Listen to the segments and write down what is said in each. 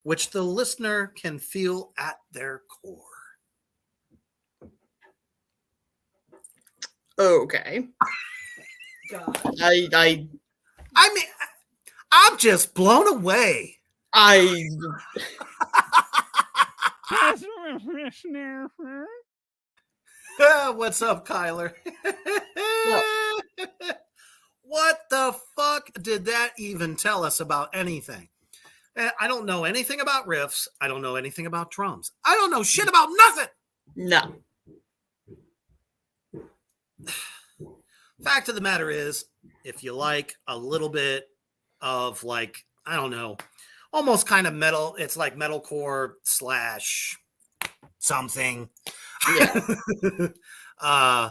which the listener can feel at their core. Okay. God. I mean, I'm just blown away. What's up, Kyler? What the fuck did that even tell us about anything? I don't know anything about riffs. I don't know anything about drums. I don't know shit about nothing. No. Fact of the matter is, if you like a little bit of like, I don't know, almost kind of metal, it's like metalcore / something. Yeah.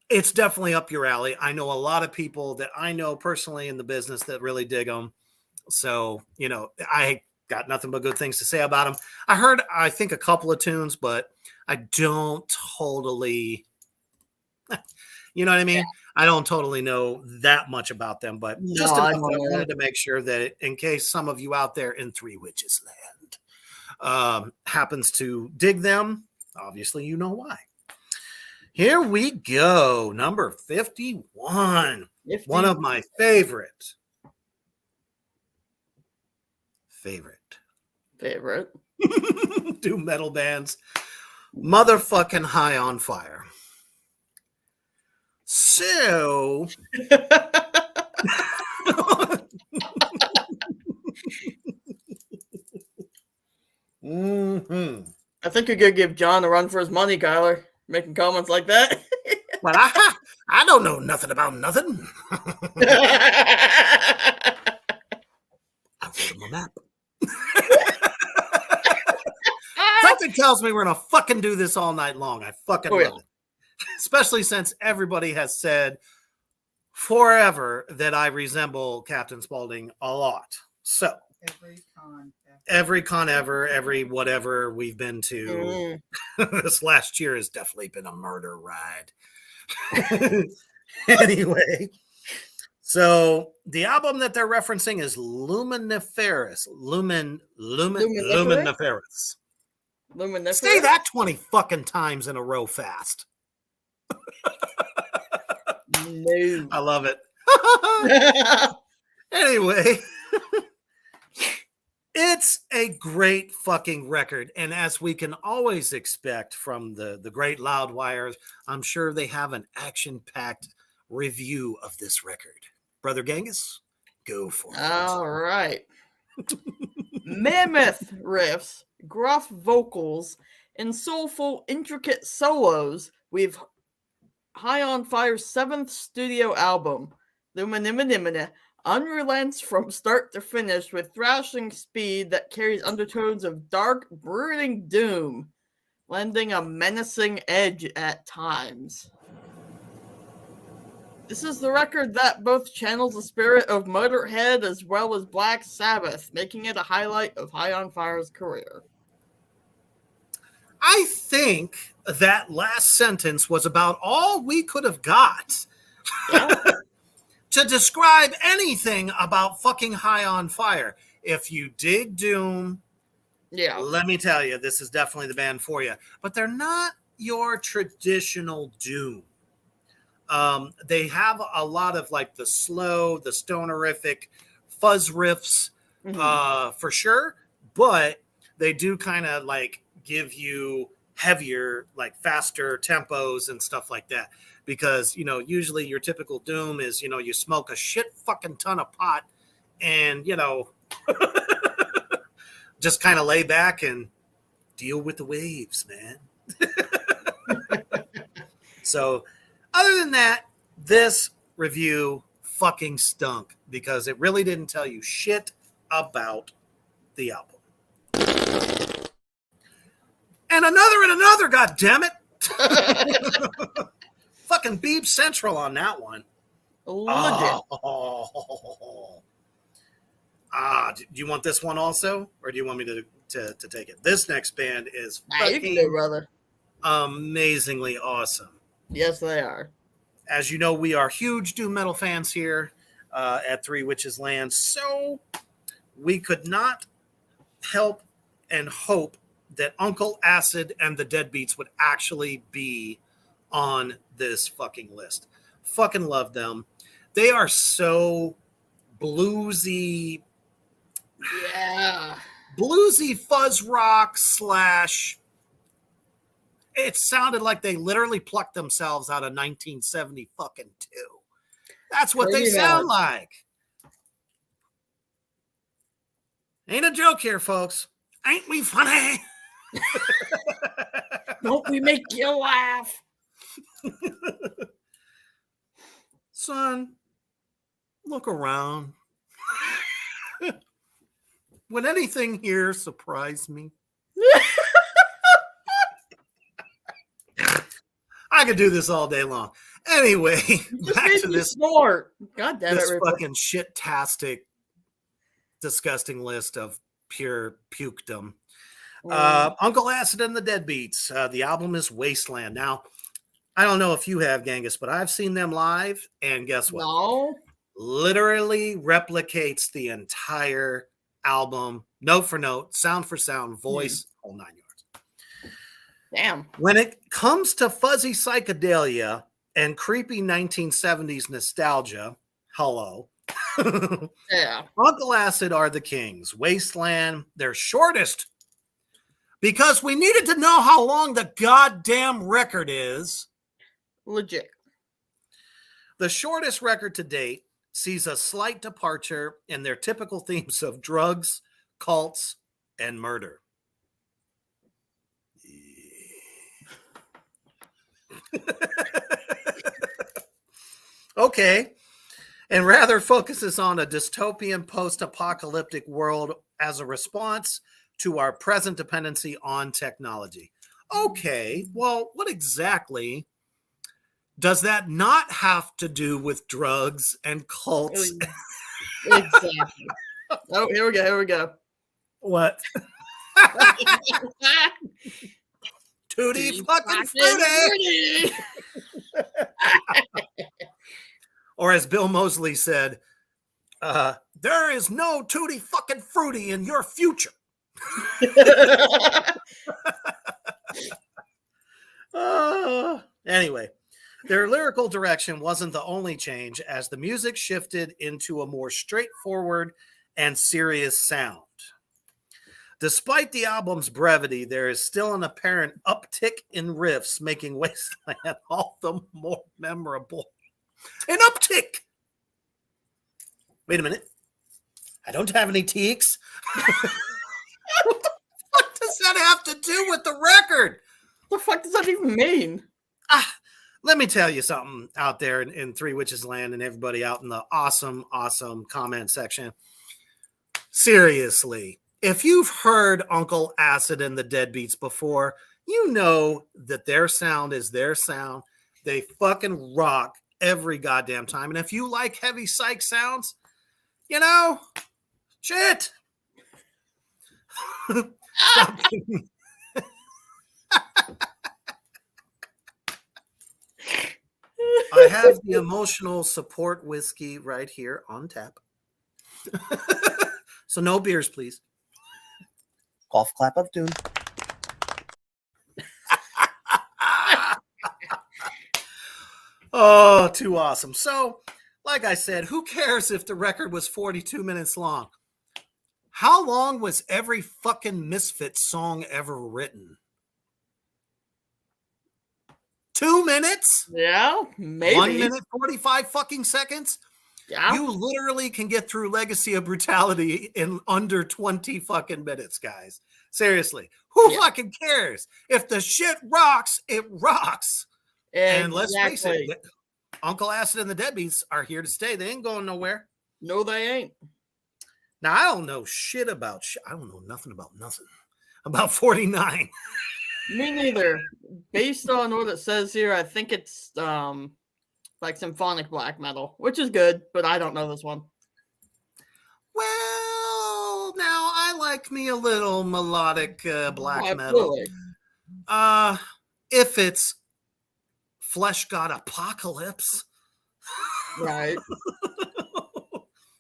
It's definitely up your alley. I know a lot of people that I know personally in the business that really dig them. So, you know, I got nothing but good things to say about them. I heard, I think, a couple of tunes, but I don't totally, you know what I mean? Yeah. I don't totally know that much about them, but just enough that I wanted to make sure that in case some of you out there in Three Witches Land happens to dig them, obviously you know why. Here we go. Number 51. 50. One of my favorite. Doom metal bands. Motherfucking High on Fire. So. Mm-hmm. I think you're going to give John a run for his money, Kyler, making comments like that. Well, I don't know nothing about nothing. I wrote him a map. Something tells me we're going to fucking do this all night long. I fucking love it. Especially since everybody has said forever that I resemble Captain Spaulding a lot. So, every con ever, every whatever we've been to, this last year has definitely been a murder ride. Anyway, so the album that they're referencing is Luminiferous. Luminiferous. Say that 20 fucking times in a row fast. No. I love it. Anyway, it's a great fucking record. And as we can always expect from the great Loudwires, I'm sure they have an action-packed review of this record. Brother Gangis, go for it. All right. Mammoth riffs, gruff vocals, and soulful, intricate solos. We've High on Fire's 7th studio album, Luminimina, unrelents from start to finish with thrashing speed that carries undertones of dark, brooding doom, lending a menacing edge at times. This is the record that both channels the spirit of Motorhead as well as Black Sabbath, making it a highlight of High on Fire's career. I think that last sentence was about all we could have got to describe anything about fucking High on Fire. If you dig Doom, let me tell you, this is definitely the band for you. But they're not your traditional Doom. They have a lot of like the slow, the stonerific fuzz riffs, for sure. But they do kind of like give you heavier, like faster tempos and stuff like that. Because, you know, usually your typical Doom is, you know, you smoke a shit fucking ton of pot and, you know, just kind of lay back and deal with the waves, man. So, other than that, this review fucking stunk because it really didn't tell you shit about the album. And another, God damn it. Fucking Beeb Central on that one. Legend. Do you want this one also? Or do you want me to take it? This next band is fucking do, brother. Amazingly awesome. Yes, they are. As you know, we are huge doom metal fans here at Three Witches Land, so we could not help and hope that Uncle Acid and the Deadbeats would actually be on this fucking list. Fucking love them. They are so bluesy. Yeah. Bluesy fuzz rock slash. It sounded like they literally plucked themselves out of 1970 fucking 2. That's what they sound like. Ain't a joke here, folks. Ain't we funny? Don't we make you laugh? Son, look around. Would anything here surprise me? I could do this all day long. Anyway, back to this snort. God damn this it, Reaper. fucking shit-tastic, disgusting list of pure pukedom. Uncle Acid and the Deadbeats. The album is Wasteland. Now, I don't know if you have, Gangis, but I've seen them live, and guess what? No. Literally replicates the entire album, note for note, sound for sound, voice, whole 9 yards. Damn. When it comes to fuzzy psychedelia and creepy 1970s nostalgia, hello. Yeah. Uncle Acid are the kings. Wasteland, their shortest, because we needed to know how long the goddamn record is. Legit. The shortest record to date sees a slight departure in their typical themes of drugs, cults, and murder. Okay. And rather focuses on a dystopian post-apocalyptic world as a response to our present dependency on technology. Okay, well, what exactly does that not have to do with drugs and cults? Exactly. Oh, here we go. What? Tutti fucking fruity! Or as Bill Moseley said, there is no tutti fucking fruity in your future. Anyway, their lyrical direction wasn't the only change, as the music shifted into a more straightforward and serious sound. Despite the album's brevity, there is still an apparent uptick in riffs, making Wasteland all the more memorable. An uptick! Wait a minute. I don't have any teaks. What the fuck does that have to do with the record? What the fuck does that even mean? Let me tell you something out there in Three Witches Land and everybody out in the awesome comment section. Seriously, if you've heard Uncle Acid and the Deadbeats before, you know that their sound is their sound. They fucking rock every goddamn time. And if you like heavy psych sounds, you know, shit. I have the emotional support whiskey right here on tap. So no beers, please. Golf clap of doom. Oh, too awesome. So, like I said, who cares if the record was 42 minutes long? How long was every fucking Misfit song ever written? 2 minutes? Yeah, maybe. 1 minute, 45 fucking seconds? Yeah. You literally can get through Legacy of Brutality in under 20 fucking minutes, guys. Seriously. Who fucking cares? If the shit rocks, it rocks. Exactly. And let's face it, Uncle Acid and the Deadbeats are here to stay. They ain't going nowhere. No, they ain't. Now, I don't know shit about I don't know nothing about nothing. About 49. Me neither. Based on what it says here, I think it's like symphonic black metal, which is good, but I don't know this one. Well, now I like me a little melodic black Absolutely. metal. If it's Flesh God Apocalypse. Right.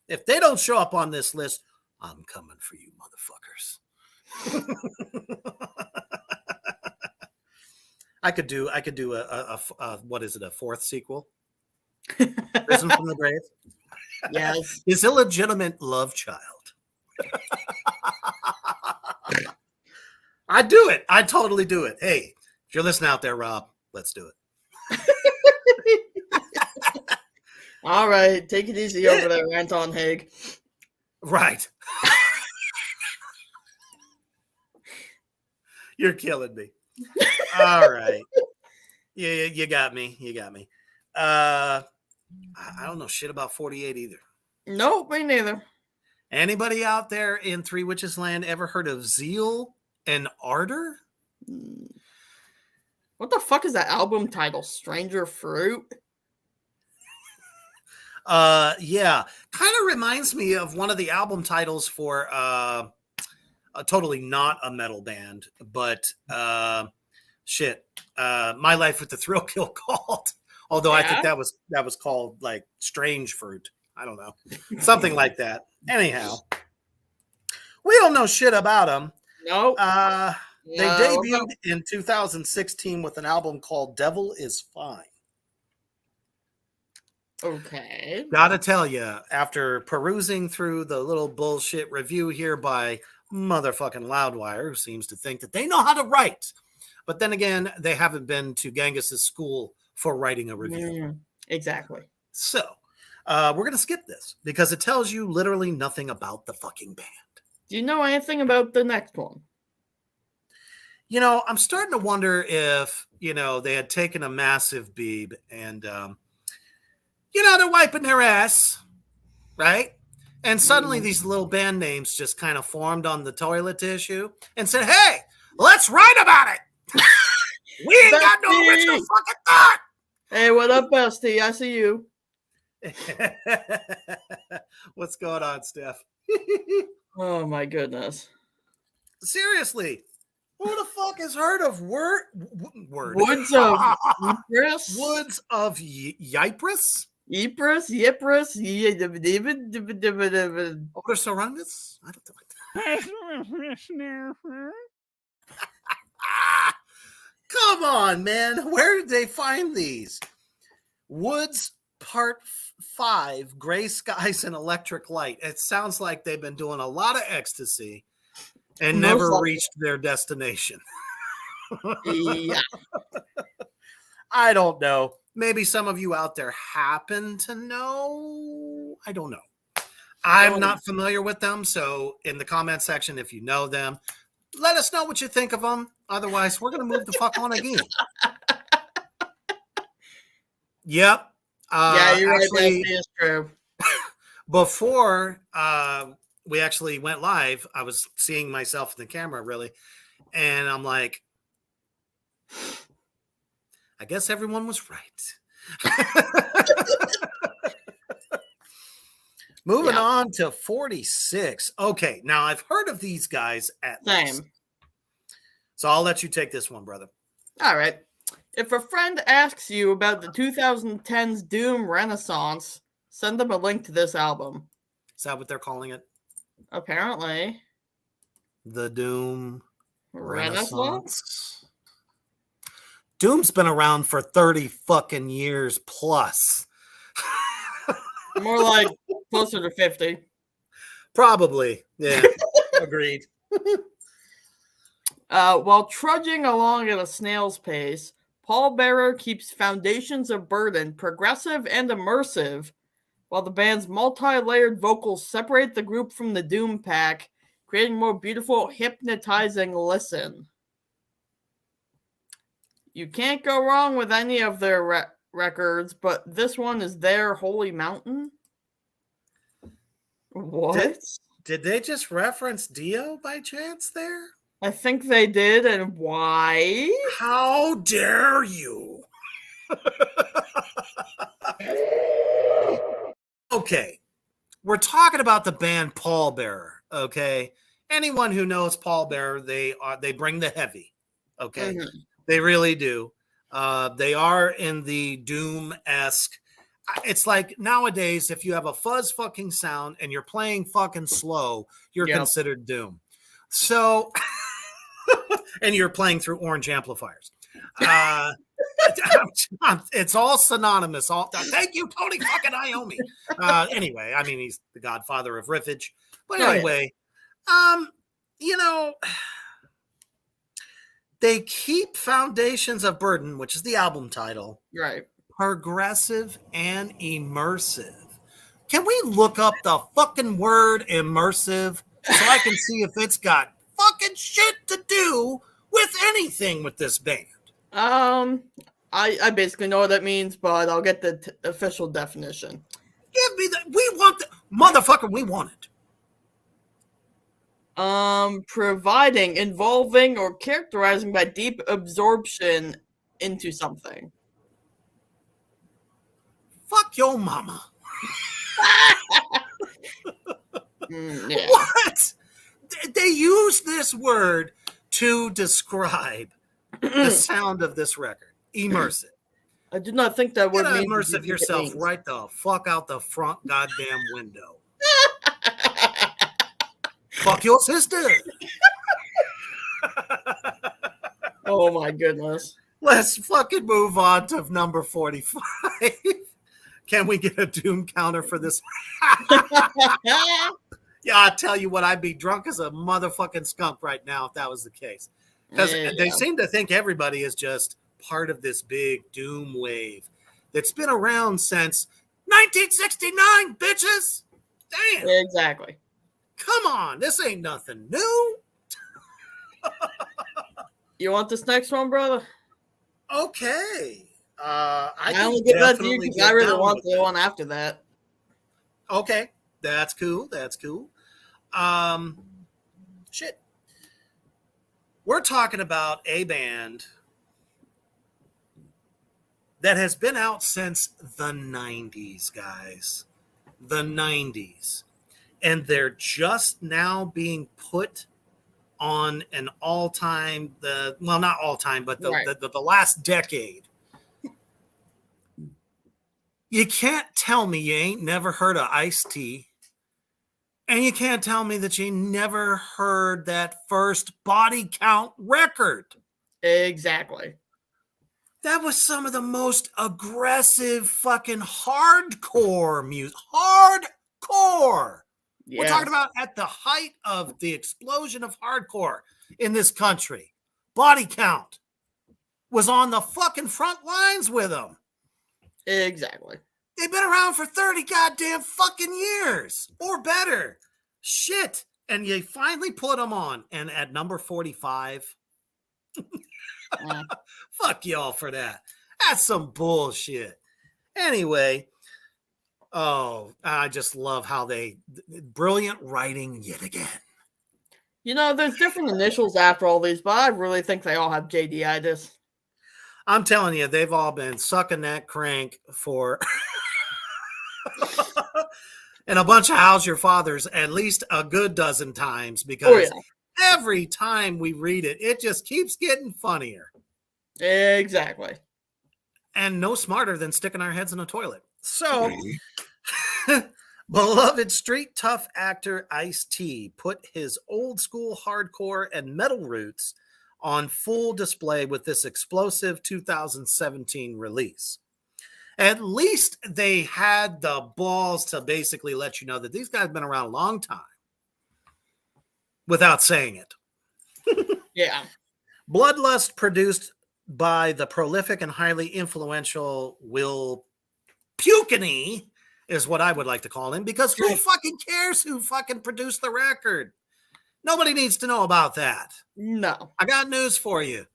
If they don't show up on this list, I'm coming for you, motherfuckers. I could do a what is it, a fourth sequel? Risen from the grave. Yes. His illegitimate love child. I'd do it. I'd totally do it. Hey, if you're listening out there, Rob, let's do it. All right, take it easy over there, Anton Haig. Right. You're killing me. All right. Yeah, you got me. You got me. I don't know shit about 48 either. Nope, me neither. Anybody out there in Three Witches Land ever heard of Zeal and Ardor? What the fuck is that album title? Stranger Fruit? Yeah. Kind of reminds me of one of the album titles for totally not a metal band, but shit. My Life with the Thrill Kill Cult. Although I think that was called like Strange Fruit. I don't know. Something like that. Anyhow. We don't know shit about them. Nope. They debuted in 2016 with an album called Devil Is Fine. Okay. Gotta tell you, after perusing through the little bullshit review here by motherfucking Loudwire, who seems to think that they know how to write. But then again, they haven't been to Gangis' school for writing a review. Exactly. So, we're going to skip this because it tells you literally nothing about the fucking band. Do you know anything about the next one? You know, I'm starting to wonder if, you know, they had taken a massive beeb and, you know, they're wiping their ass, right? And suddenly these little band names just kind of formed on the toilet tissue and said, hey, let's write about it. We ain't got no original fucking thought. Hey, what up, bestie? I see you. What's going on, Steph? Oh, my goodness. Seriously, who the fuck has heard of Woods of Ypres? Woods of Ypres? Ypres? Oder Surroundings? I don't know. Come on, man. Where did they find these? Woods Part 5, Gray Skies and Electric Light. It sounds like they've been doing a lot of ecstasy and never reached their destination. Yeah. I don't know. Maybe some of you out there happen to know. I don't know. I'm not familiar with them. So in the comment section, if you know them, let us know what you think of them. Otherwise, we're going to move the fuck on again. Yep. Yeah, you're actually, right. That is true. Before we actually went live, I was seeing myself in the camera, really. And I'm like, I guess everyone was right. Moving on to 46. Okay, now I've heard of these guys at least. So I'll let you take this one, brother. All right. If a friend asks you about the 2010s Doom Renaissance, send them a link to this album. Is that what they're calling it? Apparently. The Doom Renaissance? Doom's been around for 30 fucking years plus. More like closer to 50. Probably. Yeah. Agreed. While trudging along at a snail's pace, Paul Bearer keeps Foundations of Burden progressive and immersive, while the band's multi-layered vocals separate the group from the Doom pack, creating more beautiful, hypnotizing listen. You can't go wrong with any of their records, but this one is their Holy Mountain. What? Did they just reference Dio by chance there? I think they did, and why? How dare you? Okay, we're talking about the band Paul Bearer, okay? Anyone who knows Paul Bearer, they bring the heavy, okay? Mm-hmm. They really do. They are in the Doom-esque. It's like nowadays, if you have a fuzz fucking sound and you're playing fucking slow, you're considered Doom. So, and you're playing through orange amplifiers. It's all synonymous. Thank you, Tony fucking Iommi. Anyway, I mean, he's the godfather of riffage. But anyway, you know, they keep Foundations of Burden, which is the album title, right, progressive and immersive. Can we look up the fucking word immersive so I can see if it's got fucking shit to do with anything with this band? I basically know what that means, but I'll get the official definition. Give me that. We want the motherfucker. We want it. Providing, involving, or characterizing by deep absorption into something. Fuck your mama. Yeah. What? They use this word to describe the sound of this record. Immersive. I do not think that word means immersive yourself right the fuck out the front goddamn window. Fuck your sister. Oh my goodness. Let's fucking move on to number 45. Can we get a doom counter for this? Yeah, I tell you what, I'd be drunk as a motherfucking skunk right now if that was the case. Because they seem to think everybody is just part of this big doom wave that's been around since 1969, bitches. Damn. Exactly. Come on, this ain't nothing new. You want this next one, brother? Okay. I only give that to you because I really want the one after that. Okay, that's cool. That's cool. Shit. We're talking about a band that has been out since the 90s, guys. The 90s. And they're just now being put on an all-time, well, not all-time, but the last decade. You can't tell me you ain't never heard of Ice-T. And you can't tell me that you never heard that first Body Count record. Exactly. That was some of the most aggressive fucking hardcore music. Hardcore. Yeah. We're talking about at the height of the explosion of hardcore in this country. Body Count was on the fucking front lines with them. Exactly. They've been around for 30 goddamn fucking years or better. Shit. And you finally put them on. And at number 45, fuck y'all for that. That's some bullshit. Anyway, I just love how brilliant writing yet again. You know, there's different initials after all these, but I really think they all have JD-itis. I'm telling you, they've all been sucking that crank for and a bunch of How's Your Fathers at least a good dozen times because every time we read it, it just keeps getting funnier. Exactly. And no smarter than sticking our heads in a toilet. So, beloved street tough actor Ice-T put his old school hardcore and metal roots on full display with this explosive 2017 release. At least they had the balls to basically let you know that these guys have been around a long time without saying it. Yeah. Bloodlust, produced by the prolific and highly influential Will Pukeny, is what I would like to call him, because who fucking cares who fucking produced the record? Nobody needs to know about that. No. I got news for you.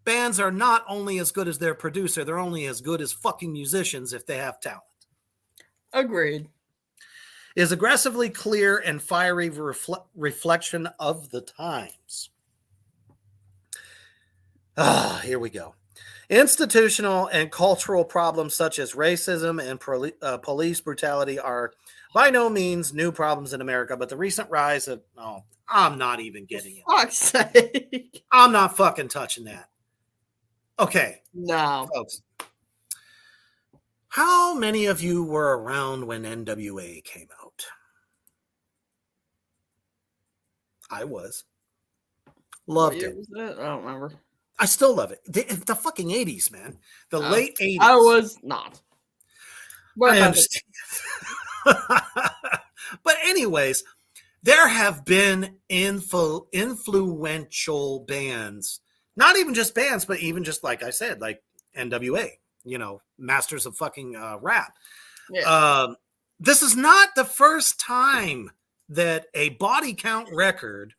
Bands are not only as good as their producer, they're only as good as fucking musicians if they have talent. Agreed. Is aggressively clear and fiery reflection of the times. Here we go. Institutional and cultural problems such as racism and police brutality are by no means new problems in America, but the recent rise of... I'm not even getting it. Fuck's sake. I'm not fucking touching that. Okay. No. Folks. How many of you were around when NWA came out? I was. Loved What year it. was that? I don't remember. I still love it. The fucking 80s, man. The late 80s. I was not. But I understand. But anyways, there have been influential bands, not even just bands, but even just like I said, like NWA, masters of fucking rap. Yeah. This is not the first time that a body count record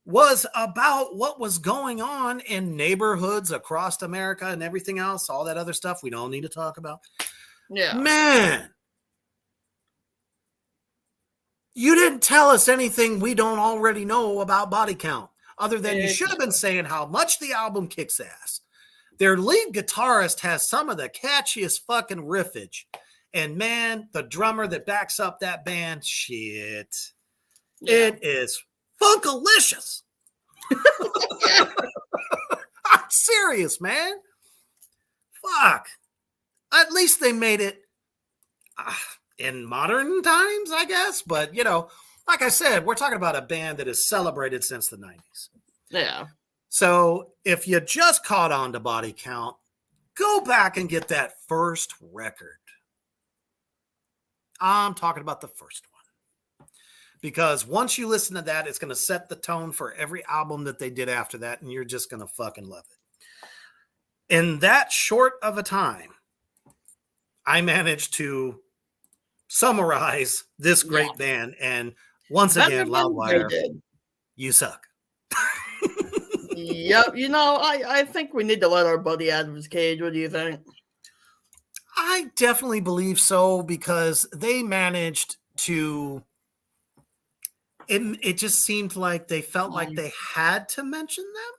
was about what was going on in neighborhoods across America and everything else, all that other stuff we don't need to talk about. Yeah. Man, you didn't tell us anything we don't already know about body count, other than you should have been saying how much the album kicks ass. Their lead guitarist has some of the catchiest fucking riffage. And man, the drummer that backs up that band, shit. Yeah. It is funkalicious. I'm serious, man. Fuck. At least they made it in modern times, I guess. But, like I said, we're talking about a band that is celebrated since the 90s. Yeah. So if you just caught on to body count, go back and get that first record. I'm talking about the first one. Because once you listen to that, it's going to set the tone for every album that they did after that, and you're just going to fucking love it. In that short of a time, I managed to summarize this great band, and once again, Loudwire, you suck. Yep, I think we need to let our buddy out of his cage. What do you think? I definitely believe so, because they managed to. It just seemed like they felt like they had to mention them.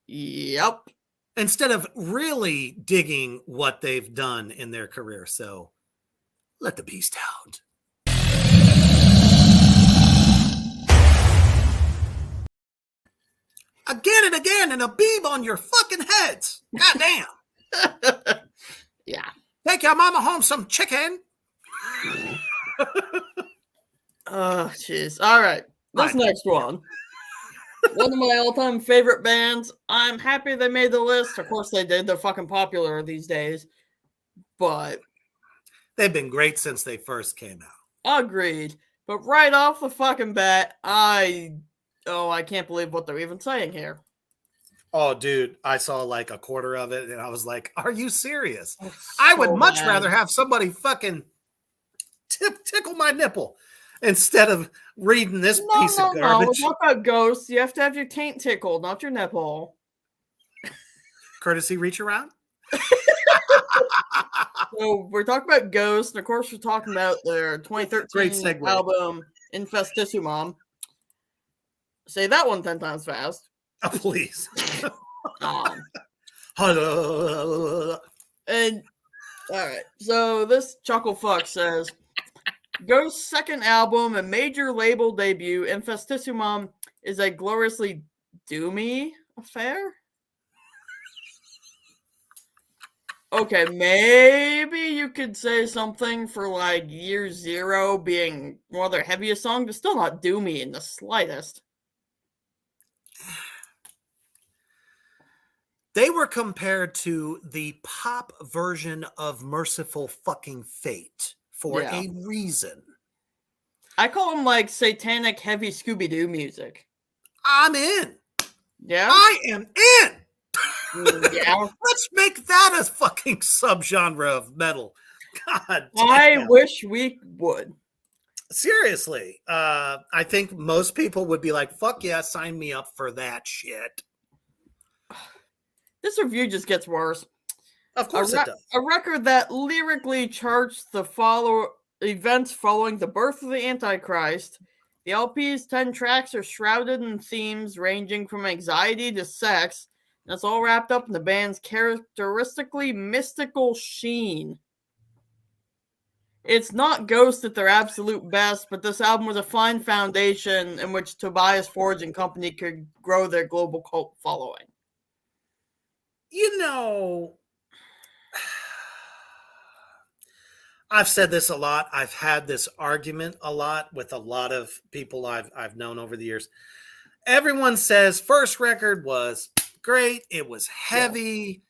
Yep. Instead of really digging what they've done in their career. So let the beast out. Again and again, and a beam on your fucking heads. Goddamn. Yeah. Take your mama home some chicken. Oh, jeez. All right. This next one. One of my all-time favorite bands. I'm happy they made the list. Of course they did. They're fucking popular these days. But they've been great since they first came out. Agreed. But right off the fucking bat, I can't believe what they're even saying here. Oh, dude, I saw like a quarter of it, and I was like, are you serious? I would much rather have somebody fucking tickle my nipple instead of reading this piece of garbage. No, talk about ghosts. You have to have your taint tickled, not your nipple. Courtesy reach around? So we're talking about ghosts, and of course we're talking about their 2013 album, Infestissumam. Say that one 10 times fast. Oh, please. And all right, so this chuckle fuck says, Ghost's second album and major label debut, Infestissumam, is a gloriously doomy affair. Okay, maybe you could say something for like Year Zero being one of their heaviest songs, but still not doomy in the slightest. They were compared to the pop version of Merciful Fucking Fate for a reason. I call them like satanic heavy Scooby-Doo music. I'm in. Yeah? I am in. Yeah. Let's make that a fucking subgenre of metal. God damn. I wish we would. Seriously. I think most people would be like, fuck yeah, sign me up for that shit. This review just gets worse. Of course it does. A record that lyrically charts the events following the birth of the Antichrist. The LP's 10 tracks are shrouded in themes ranging from anxiety to sex, and it's all wrapped up in the band's characteristically mystical sheen. It's not Ghost at their absolute best, but this album was a fine foundation in which Tobias Forge and company could grow their global cult following. You know, I've said this a lot. I've had this argument a lot with a lot of people I've known over the years. everyone says first record was great. It was heavy,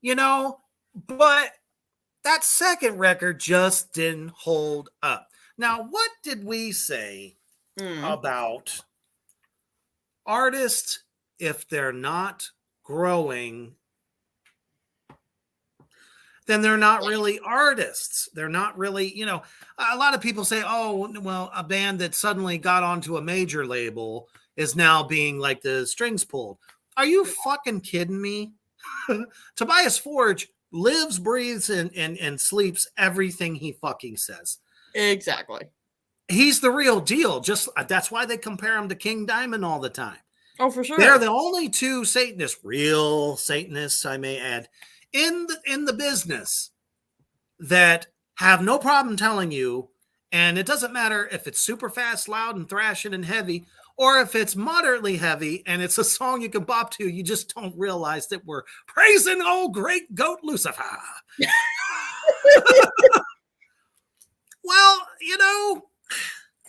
but that second record just didn't hold up. Now, what did we say about artists if they're not growing? Then they're not really artists. They're not really, a lot of people say, oh, well, a band that suddenly got onto a major label is now being like the strings pulled. Are you fucking kidding me? Tobias Forge lives, breathes, and sleeps everything he fucking says. Exactly. He's the real deal. Just that's why they compare him to King Diamond all the time. Oh, for sure. They're the only two Satanists, real Satanists, I may add, in the business that have no problem telling you, and it doesn't matter if it's super fast, loud, and thrashing and heavy, or if it's moderately heavy and it's a song you can bop to, you just don't realize that we're praising old great goat Lucifer. Well,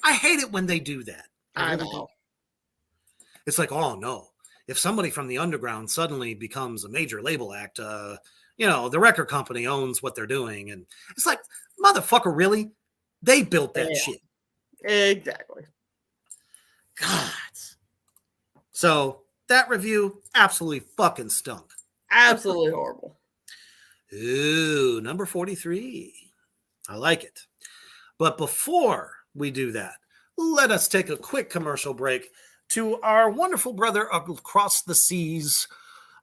I hate it when they do that. I know. It's like, oh no, if somebody from the underground suddenly becomes a major label act, the record company owns what they're doing. And it's like, motherfucker, really? They built that shit. Exactly. God. So that review absolutely fucking stunk. Absolutely horrible. Ooh, number 43. I like it. But before we do that, let us take a quick commercial break to our wonderful brother across the seas.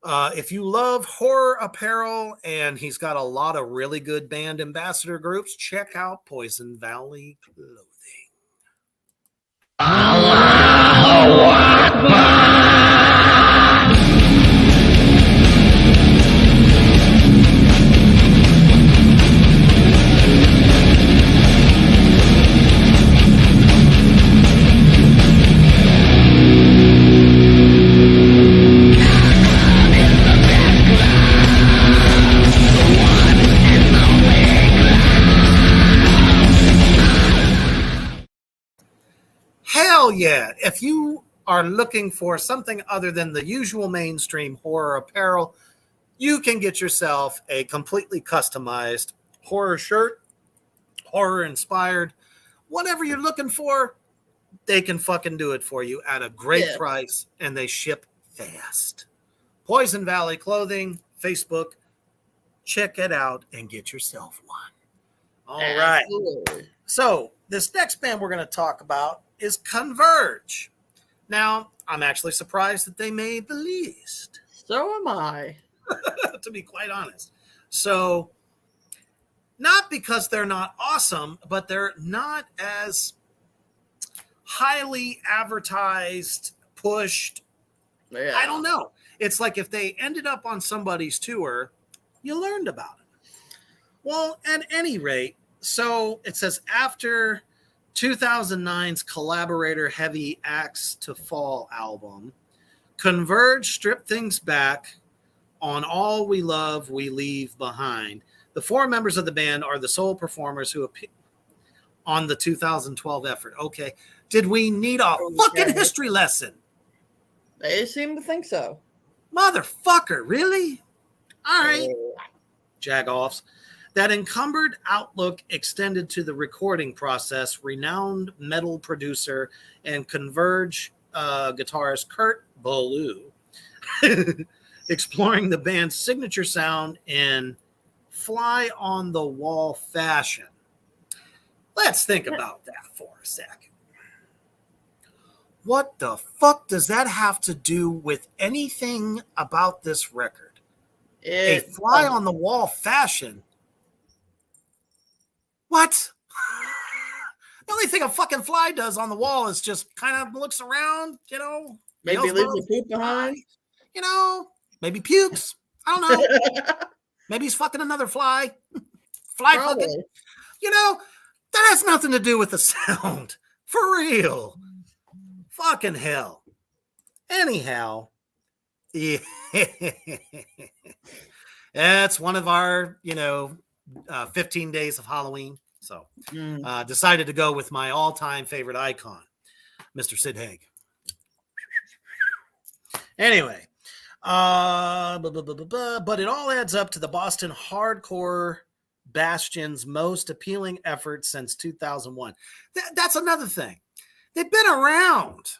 If you love horror apparel, and he's got a lot of really good band ambassador groups, check out Poison Valley Clothing. Allahu Akbar. Hell yeah. If you are looking for something other than the usual mainstream horror apparel, you can get yourself a completely customized horror shirt, horror inspired, whatever you're looking for, they can fucking do it for you at a great price, and they ship fast. Poison Valley Clothing, Facebook, check it out and get yourself one. All right. So this next band we're going to talk about is Converge. Now, I'm actually surprised that they made the list. So am I. To be quite honest. So, not because they're not awesome, but they're not as highly advertised, pushed. Yeah. I don't know. It's like if they ended up on somebody's tour, you learned about it. Well, at any rate, so it says after 2009's Collaborator Heavy Axe to Fall album, Converge stripped things back on All We Love, We Leave Behind. The four members of the band are the sole performers who appear on the 2012 effort. Okay. Did we need a fucking history lesson? They seem to think so. Motherfucker, really? All right. Jagoffs. That encumbered outlook extended to the recording process. Renowned metal producer and Converge guitarist Kurt Ballou exploring the band's signature sound in fly-on-the-wall fashion. Let's think about that for a second. What the fuck does that have to do with anything about this record? A fly-on-the-wall fashion? What? The only thing a fucking fly does on the wall is just kind of looks around, Maybe leaves the poop behind. Maybe pukes. I don't know. Maybe he's fucking another fly. Fly Probably. fucking. That has nothing to do with the sound. For real. Fucking hell. Anyhow. Yeah. That's one of our, 15 days of Halloween. So decided to go with my all-time favorite icon, Mr. Sid Haig. Anyway, but it all adds up to the Boston hardcore bastion's most appealing effort since 2001. That's another thing. They've been around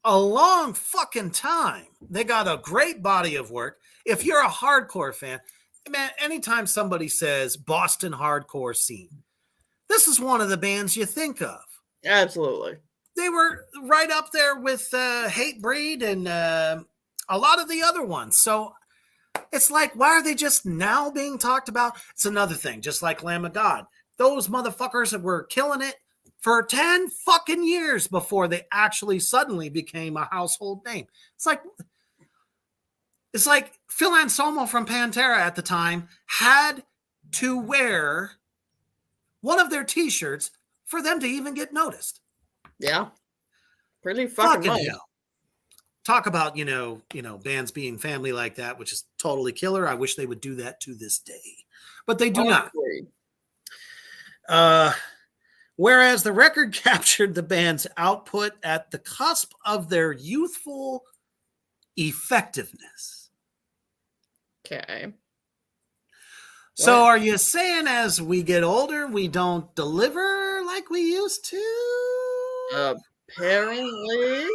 a long fucking time. They got a great body of work. If you're a hardcore fan, man, anytime somebody says Boston hardcore scene, this is one of the bands you think of. Absolutely. They were right up there with Hatebreed and a lot of the other ones. So it's like, why are they just now being talked about? It's another thing, just like Lamb of God. Those motherfuckers that were killing it for 10 fucking years before they actually suddenly became a household name. It's like Phil Anselmo from Pantera at the time had to wear one of their t-shirts for them to even get noticed. Yeah. Pretty fucking much. Hell. Talk about, bands being family like that, which is totally killer. I wish they would do that to this day, but they do not. Whereas the record captured the band's output at the cusp of their youthful effectiveness. Okay. So are you saying as we get older, we don't deliver like we used to? Apparently.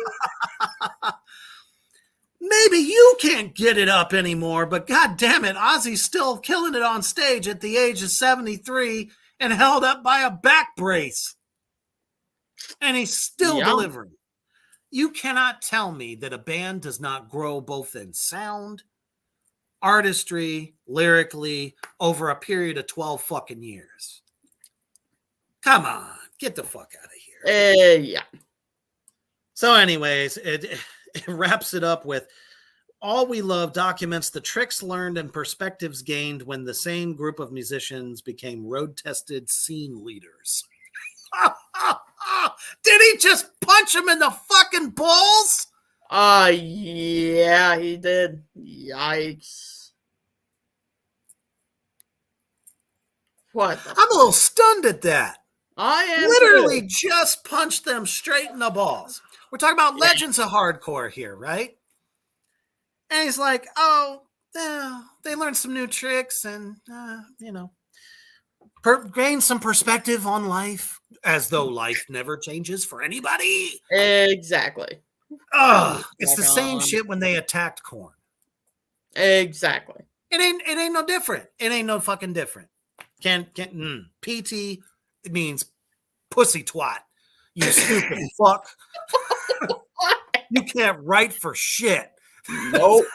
Maybe you can't get it up anymore, but god damn it, Ozzy's still killing it on stage at the age of 73 and held up by a back brace. And he's still delivering. You cannot tell me that a band does not grow both in sound, artistry, lyrically, over a period of 12 fucking years. Come on, get the fuck out of here. Yeah. So anyways, it wraps it up with All We Love documents the tricks learned and perspectives gained when the same group of musicians became road-tested scene leaders. Did he just punch him in the fucking balls? Yeah, he did. Yikes. What? I'm a little stunned at that. I am literally too. just punched them straight in the balls. We're talking about legends of hardcore here, right? And he's like, oh, they learned some new tricks and, gain some perspective on life, as though life never changes for anybody. Exactly. It's the same shit when they attacked Korn. Exactly. It ain't no different. It ain't no fucking different. PT, it means pussy twat. You stupid fuck. You can't write for shit. Nope.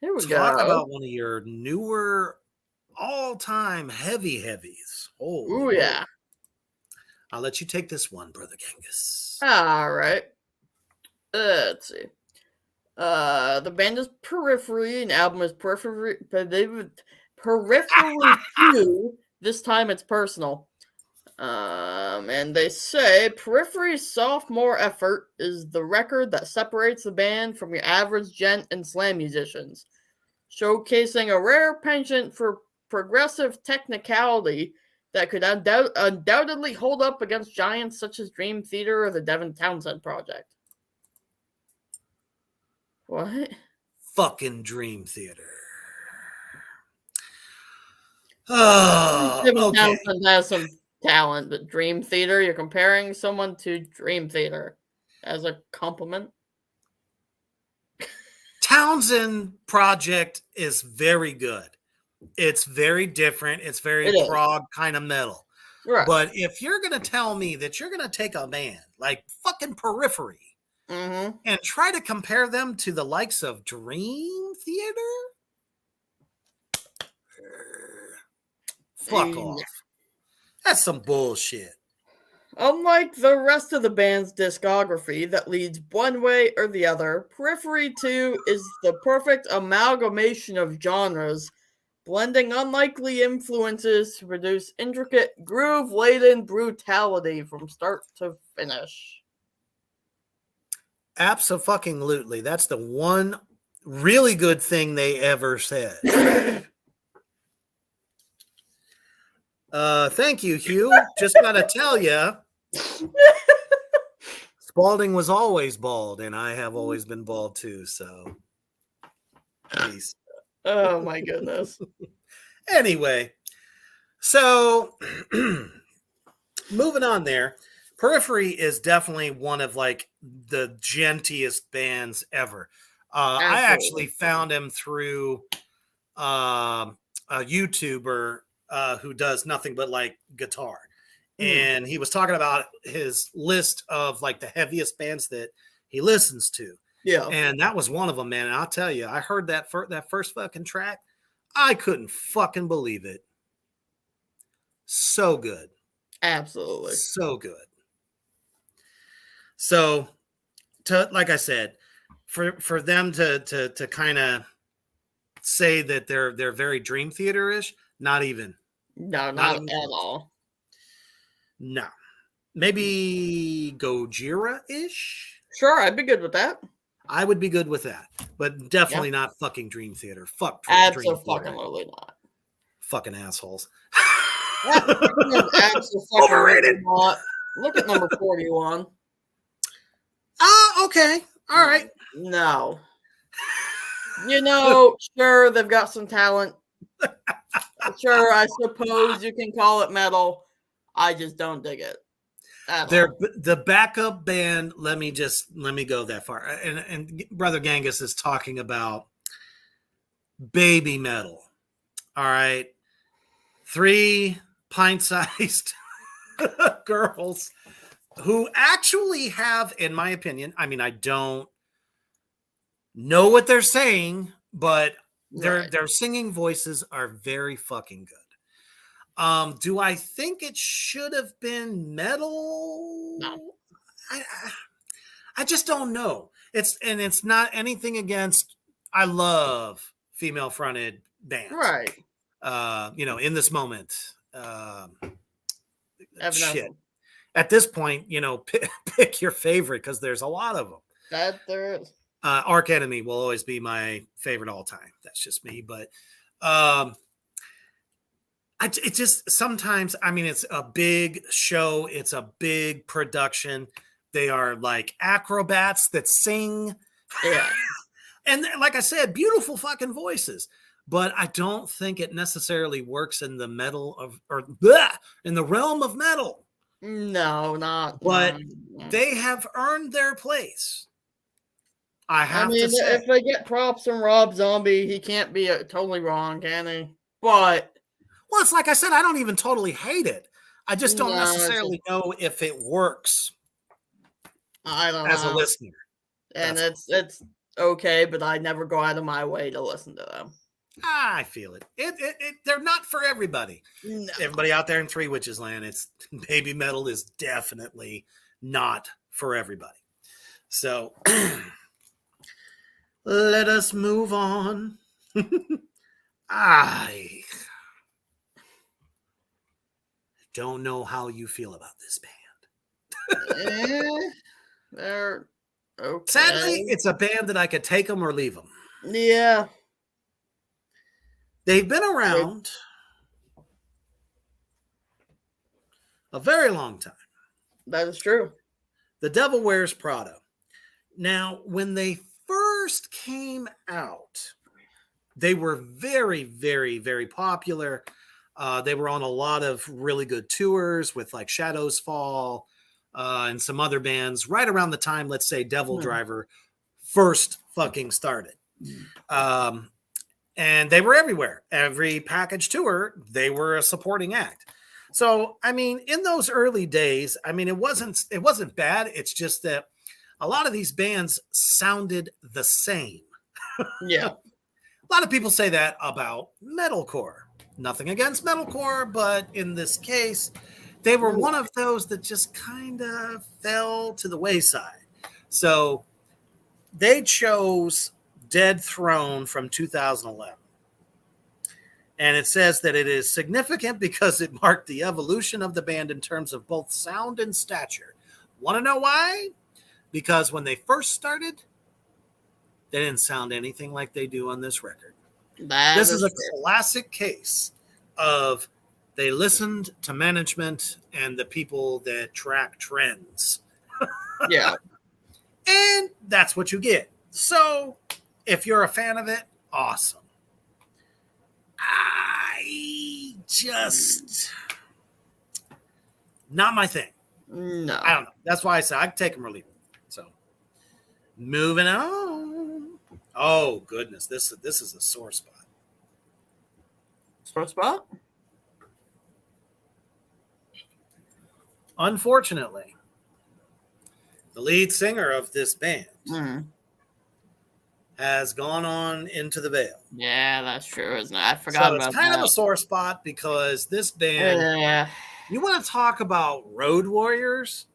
Here we Talk go. about one of your newer all-time heavies. Oh, yeah. I'll let you take this one, Brother Gangis. All right. Let's see. The band is Periphery, and album is Periphery 2. This time it's personal. And they say Periphery's sophomore effort is the record that separates the band from your average gent and slam musicians, showcasing a rare penchant for progressive technicality that could undoubtedly hold up against giants such as Dream Theater or the Devin Townsend Project. What? Fucking Dream Theater. Devin Okay. Townsend has some talent, but Dream Theater, you're comparing someone to Dream Theater as a compliment. Townsend Project is very good. It's very different. It's very prog kind of metal. Right. But if you're going to tell me that you're going to take a band like fucking Periphery and try to compare them to the likes of Dream Theater, fuck off. That's some bullshit. Unlike the rest of the band's discography that leads one way or the other, Periphery 2 is the perfect amalgamation of genres, blending unlikely influences to produce intricate, groove-laden brutality from start to finish. Abso-fucking-lutely. That's the one really good thing they ever said. Thank you, Hugh. Just gotta tell you, it's Balding was always bald, and I have always been bald too. So, peace. Oh my goodness. Anyway, so moving on there. Periphery is definitely one of like the gentiest bands ever. I actually found him through a YouTuber who does nothing but like guitar. And he was talking about his list of like the heaviest bands that he listens to. Yeah. And that was one of them, man. And I'll tell you, I heard that first fucking track. I couldn't fucking believe it. So good. Absolutely. So good. So, like I said, for them to kind of say that they're very Dream Theater-ish, not even. No, not at all. No. Maybe Gojira-ish? Sure, I'd be good with that. I would be good with that. But definitely not fucking Dream Theater. Fuck Dream Theater. Absolutely not. Fucking assholes. Overrated. Look at number 41. Okay. All right. No. You know, sure, they've got some talent. Sure, I suppose you can call it metal. I just don't dig it. They're the backup band. Let me go that far. And Brother Gangis is talking about baby metal. All right. 3 pint-sized girls who actually have, in my opinion, I mean, I don't know what they're saying, but their singing voices are very fucking good. Do I think it should have been metal? No. I just don't know. It's not anything against. I love female fronted bands, right? In this moment, shit. Them. At this point, pick your favorite because there's a lot of them. That there is. Arch Enemy will always be my favorite all time. That's just me, but it just sometimes, I mean, it's a big show. It's a big production. They are like acrobats that sing. Yeah. And like I said, beautiful fucking voices. But I don't think it necessarily works in the in the realm of metal. No, not. But they have earned their place. I mean, to say. If they get props from Rob Zombie, he can't be totally wrong, can he? But well, it's like I said, I don't even totally hate it. I just don't necessarily know if it works. I don't as know. a listener. And it's okay, but I never go out of my way to listen to them. I feel it. They're not for everybody. No. Everybody out there in Three Witches Land, baby metal is definitely not for everybody. So let us move on. I don't know how you feel about this band. They're okay. Sadly, it's a band that I could take them or leave them. Yeah. They've been around a very long time. That is true. The Devil Wears Prada. Now, when they first came out, they were very, very, very popular. They were on a lot of really good tours with like Shadows Fall and some other bands right around the time, let's say, Devil Driver first fucking started. And they were everywhere. Every package tour, they were a supporting act. So, I mean, in those early days, I mean, it wasn't bad. It's just that a lot of these bands sounded the same. Yeah. A lot of people say that about metalcore. Nothing against metalcore, but in this case, they were one of those that just kind of fell to the wayside. So they chose Dead Throne from 2011. And it says that it is significant because it marked the evolution of the band in terms of both sound and stature. Want to know why? Because when they first started, they didn't sound anything like they do on this record. This is a classic case of they listened to management and the people that track trends. Yeah. And that's what you get. So if you're a fan of it, awesome. I just, not my thing. No. I don't know. That's why I said I can take them or leave them. So moving on. Oh goodness, this is a sore spot. Sore spot? Unfortunately, the lead singer of this band has gone on into the veil. Yeah, that's true, isn't it? I forgot about that. It's kind of a sore spot because this band, you want to talk about road warriors?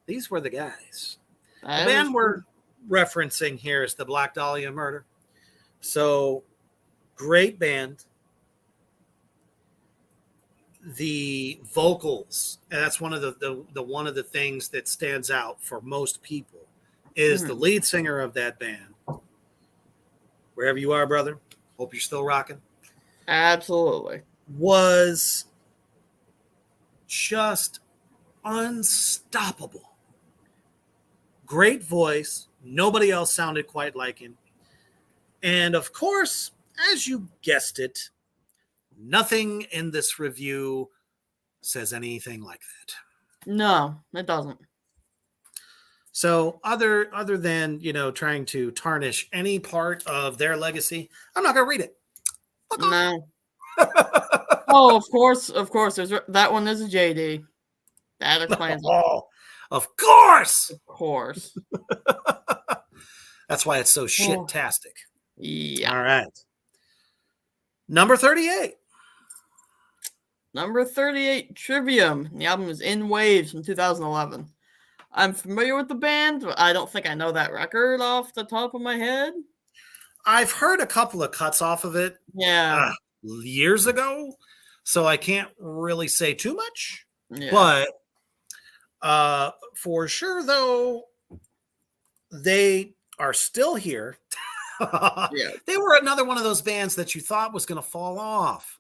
These were the guys. The band we're referencing here is the Black Dahlia Murder. So, great band. The vocals, and that's one of the things that stands out for most people, is the lead singer of that band. Wherever you are, brother, hope you're still rocking. Absolutely. Was just unstoppable. Great voice. Nobody else sounded quite like him. And of course, as you guessed it, nothing in this review says anything like that. No, it doesn't. So other than, trying to tarnish any part of their legacy, I'm not going to read it. No. Oh, of course. There's that one is a JD. That explains it. Oh, of course. Of course. That's why it's so shit-tastic. Yeah. All right. Number 38. Number 38, Trivium. The album is In Waves from 2011. I'm familiar with the band, but I don't think I know that record off the top of my head. I've heard a couple of cuts off of it years ago, so I can't really say too much. Yeah. But for sure, though, they are still here. Yeah. They were another one of those bands that you thought was going to fall off.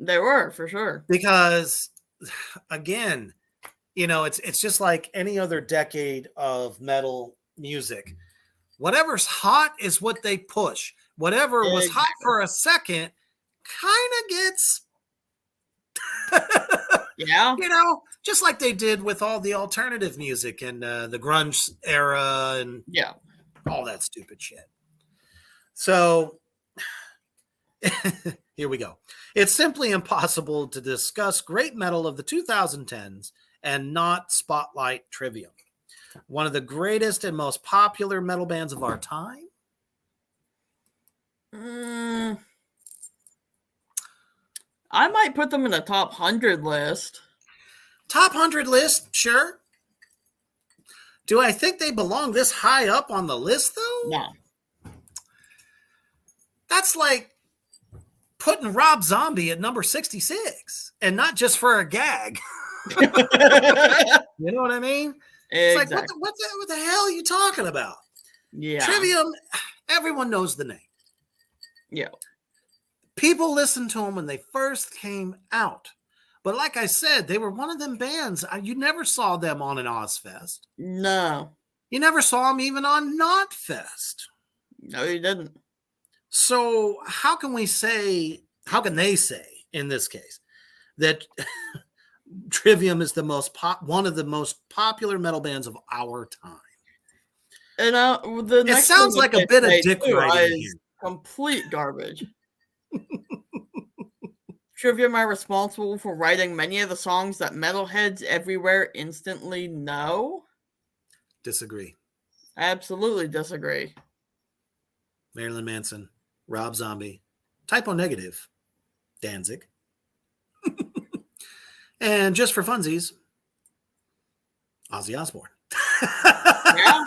They were, for sure. Because, again, it's just like any other decade of metal music. Whatever's hot is what they push. Whatever was hot for a second kind of gets, just like they did with all the alternative music and the grunge era and all that stupid shit. So here we go. It's simply impossible to discuss great metal of the 2010s and not spotlight Trivium, one of the greatest and most popular metal bands of our time. I might put them in the top 100 list. Top 100 list, sure. Do I think they belong this high up on the list, though? No. That's like putting Rob Zombie at number 66, and not just for a gag. You know what I mean? It's like, what the hell are you talking about? Yeah. Trivium, everyone knows the name. Yeah. People listened to them when they first came out. But like I said, they were one of them bands. You never saw them on an Ozfest. No. You never saw them even on Knotfest. No, you didn't. So how can they say in this case that Trivium is one of the most popular metal bands of our time? And it sounds like a bit of dick riding here. Complete garbage. Trivium are responsible for writing many of the songs that metalheads everywhere instantly know. Disagree. Absolutely disagree. Marilyn Manson, Rob Zombie, Typo Negative, Danzig. And just for funsies, Ozzy Osbourne. Yeah.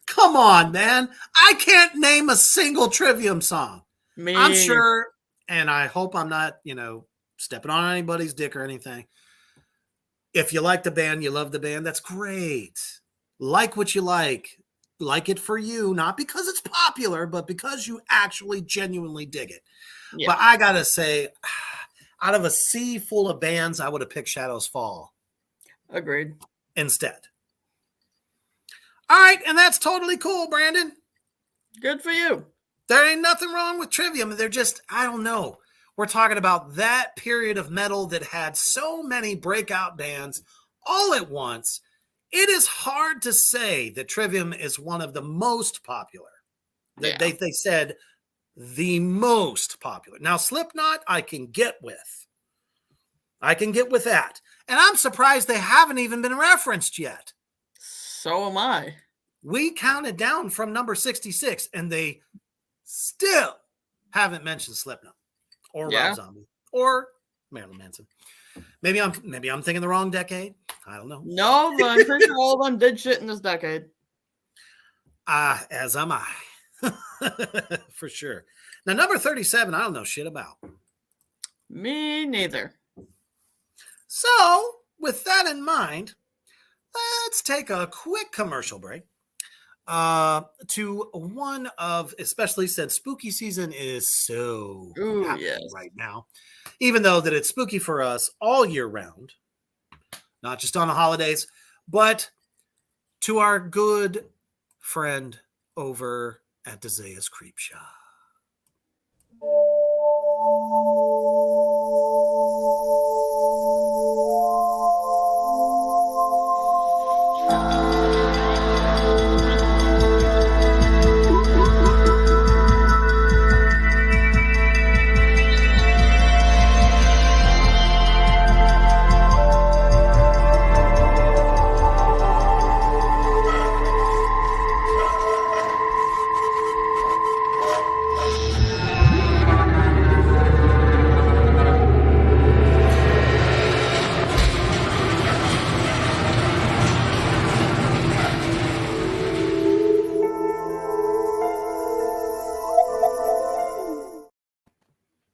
Come on, man. I can't name a single Trivium song. I'm sure, and I hope I'm not, stepping on anybody's dick or anything. If you like the band, you love the band, that's great. Like what you like. Like it for you, not because it's popular, but because you actually genuinely dig it. Yeah. But I gotta say, out of a sea full of bands, I would have picked Shadows Fall. Agreed. instead. All right, and that's totally cool, Brandon. Good for you. There ain't nothing wrong with Trivium. They're just, I don't know. We're talking about that period of metal that had so many breakout bands all at once. It is hard to say that Trivium is one of the most popular. Yeah. They said the most popular. Now, Slipknot, I can get with. I can get with that. And I'm surprised they haven't even been referenced yet. So am I. We counted down from number 66, and they still haven't mentioned Slipknot or Rob Zombie or Marilyn Manson. Maybe I'm thinking the wrong decade. I don't know. No, but I'm pretty sure all of them did shit in this decade. As am I. For sure. Now, number 37, I don't know shit about. Me neither. So, with that in mind, let's take a quick commercial break. To one of, especially since spooky season is so happening right now, even though that it's spooky for us all year round, not just on the holidays, but to our good friend over at Desaia's Creep Shop.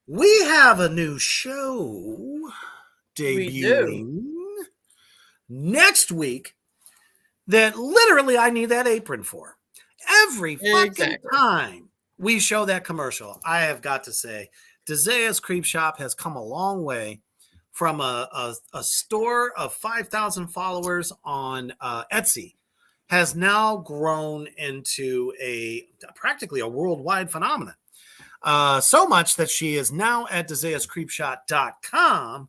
We have a new show debuting next week that literally I need that apron for. Every fucking time we show that commercial, I have got to say, Desaia's Creep Shop has come a long way from a store of 5,000 followers on Etsy, has now grown into practically a worldwide phenomenon. So much that she is now at DesaiasCreepShop.com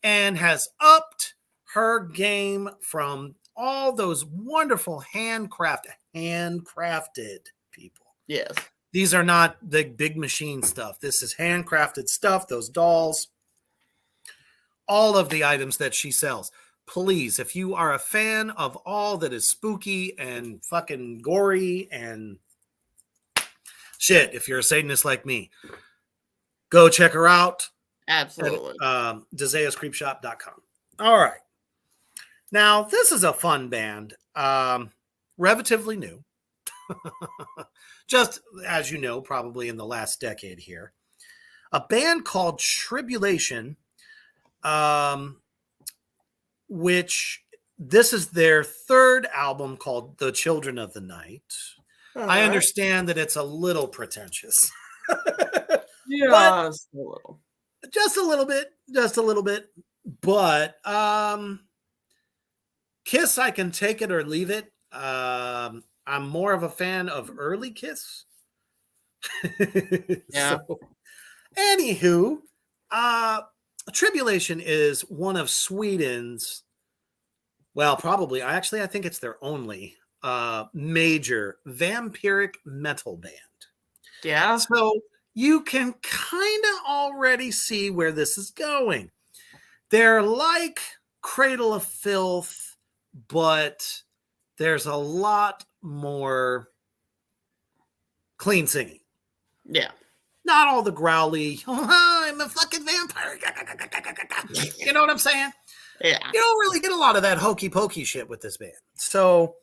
and has upped her game from all those wonderful handcrafted people. Yes. These are not the big machine stuff. This is handcrafted stuff, those dolls, all of the items that she sells. Please, if you are a fan of all that is spooky and fucking gory and shit, if you're a Satanist like me, go check her out. Absolutely. At DesaiasCreepShop.com. All right. Now, this is a fun band. Relatively new. Just, as you know, probably in the last decade here. A band called Tribulation, which this is their third album called The Children of the Night. I understand that it's a little pretentious. Just a little. Just a little bit. But Kiss, I can take it or leave it. I'm more of a fan of early Kiss. Yeah. So, anywho, Tribulation is one of Sweden's, well, probably, I think it's their only major vampiric metal band. Yeah. So you can kind of already see where this is going. They're like Cradle of Filth, but there's a lot more clean singing. Yeah. Not all the growly, oh, I'm a fucking vampire. You know what I'm saying? Yeah. You don't really get a lot of that hokey pokey shit with this band. So,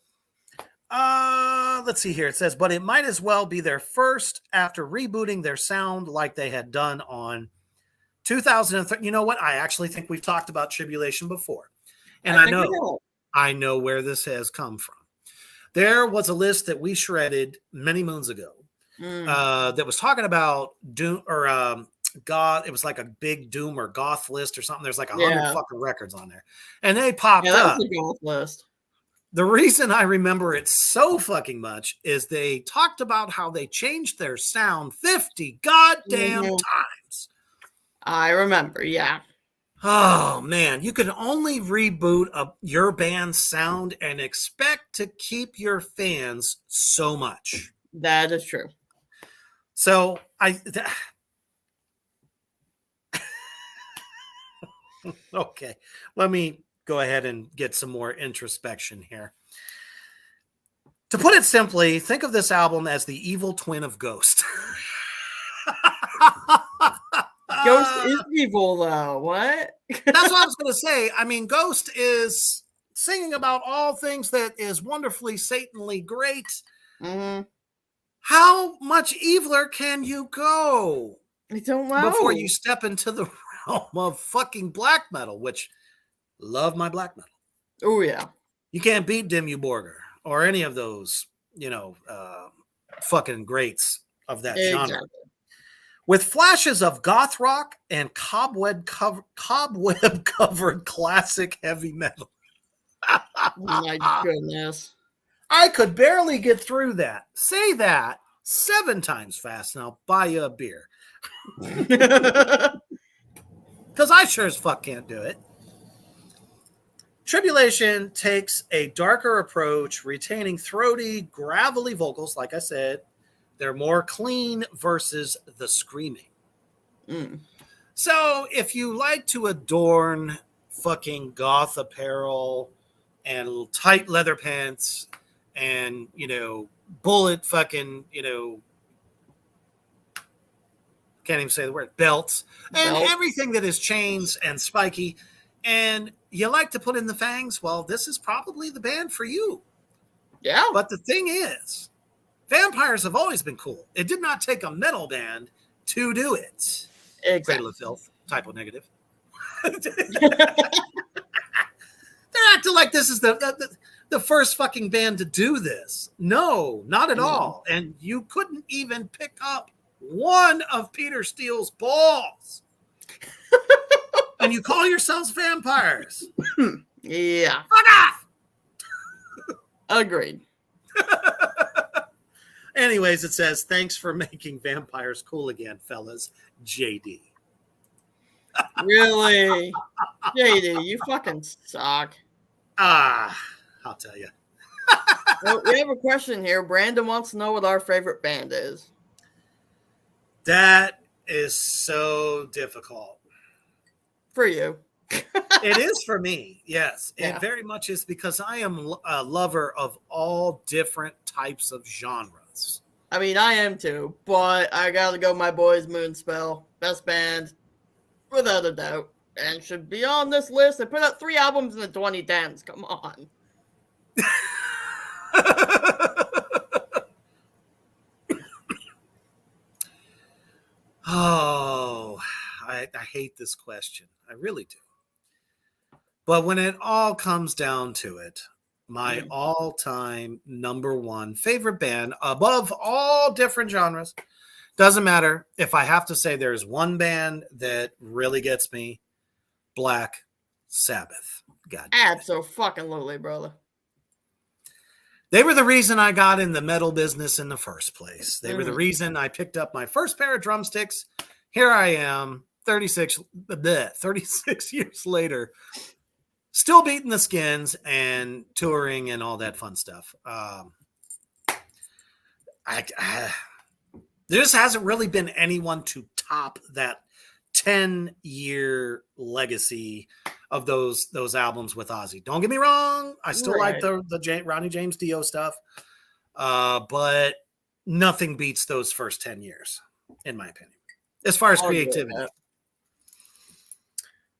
let's see here. It says, but it might as well be their first after rebooting their sound like they had done on 2003. You know what? I actually think we've talked about Tribulation before. And I know where this has come from. There was a list that we shredded many moons ago that was talking about goth. It was like a big doom or goth list or something. There's like 100 Yeah. fucking records on there, and they popped Yeah, that up. was a goth list. The reason I remember it so fucking much is they talked about how they changed their sound 50 goddamn times. I remember, yeah. Oh man, you can only reboot your band's sound and expect to keep your fans so much. That is true. So okay, let me go ahead and get some more introspection here. To put it simply, think of this album as the evil twin of Ghost. Ghost is evil, though. What? That's what I was going to say. I mean, Ghost is singing about all things that is wonderfully, Satanly great. Mm-hmm. How much eviler can you go? I don't know. Before you step into the realm of fucking black metal, which love my black metal. Oh, yeah. You can't beat Dimmu Borgir or any of those, fucking greats of that genre. With flashes of goth rock and cobweb covered classic heavy metal. My goodness. I could barely get through that. Say that 7 times fast and I'll buy you a beer. Because I sure as fuck can't do it. Tribulation takes a darker approach, retaining throaty, gravelly vocals. Like I said, they're more clean versus the screaming. Mm. So if you like to adorn fucking goth apparel and tight leather pants and, bullet fucking, can't even say the word, belts, and everything that is chains and spiky, and you like to put in the fangs, well, this is probably the band for you. Yeah. But the thing is, vampires have always been cool. It did not take a metal band to do it. Exactly. Cradle of Filth, typo negative. They're acting like this is the first fucking band to do this. No, not at all. And you couldn't even pick up one of Peter Steele's balls. And you call yourselves vampires. Yeah. Fuck off! Agreed. Anyways, it says, thanks for making vampires cool again, fellas. JD. Really? JD, you fucking suck. I'll tell you. Well, we have a question here. Brandon wants to know what our favorite band is. That is so difficult. For you. It is for me, yes. Yeah. It very much is because I am a lover of all different types of genres. I mean, I am too, but I gotta go my boys Moonspell. Best band, without a doubt. And should be on this list. They put out 3 albums in the 2010s. Come on. Oh, I hate this question. I really do. But when it all comes down to it, my all-time number 1 favorite band above all different genres, doesn't matter. If I have to say there's one band that really gets me, Black Sabbath. God damn it. Abso-fucking-lutely, brother. They were the reason I got in the metal business in the first place. They were the reason I picked up my first pair of drumsticks. Here I am, 36 years later, still beating the skins and touring and all that fun stuff. There just hasn't really been anyone to top that 10-year legacy of those albums with Ozzy. Don't get me wrong. I still like the Ronnie James Dio stuff. But nothing beats those first 10 years, in my opinion, as far as creativity.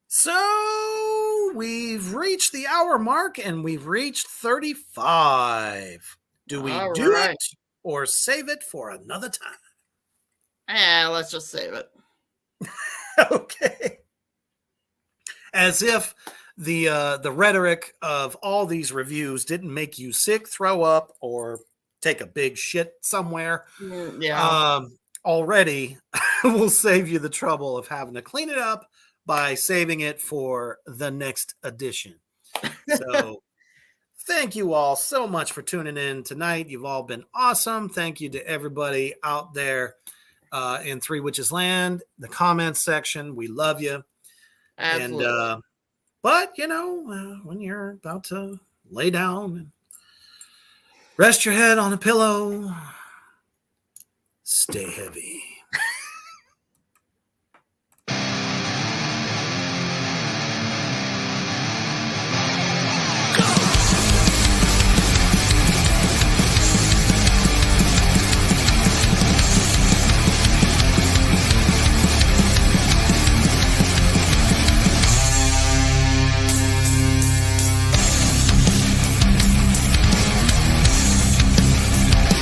So we've reached the hour mark and we've reached 35. Do we do it or save it for another time? Let's just save it. Okay. As if the rhetoric of all these reviews didn't make you sick, throw up, or take a big shit somewhere. Yeah. already, we'll save you the trouble of having to clean it up by saving it for the next edition. So thank you all so much for tuning in tonight. You've all been awesome. Thank you to everybody out there in Three Witches Land, the comments section. We love you. Absolutely. And but when you're about to lay down and rest your head on a pillow, stay heavy.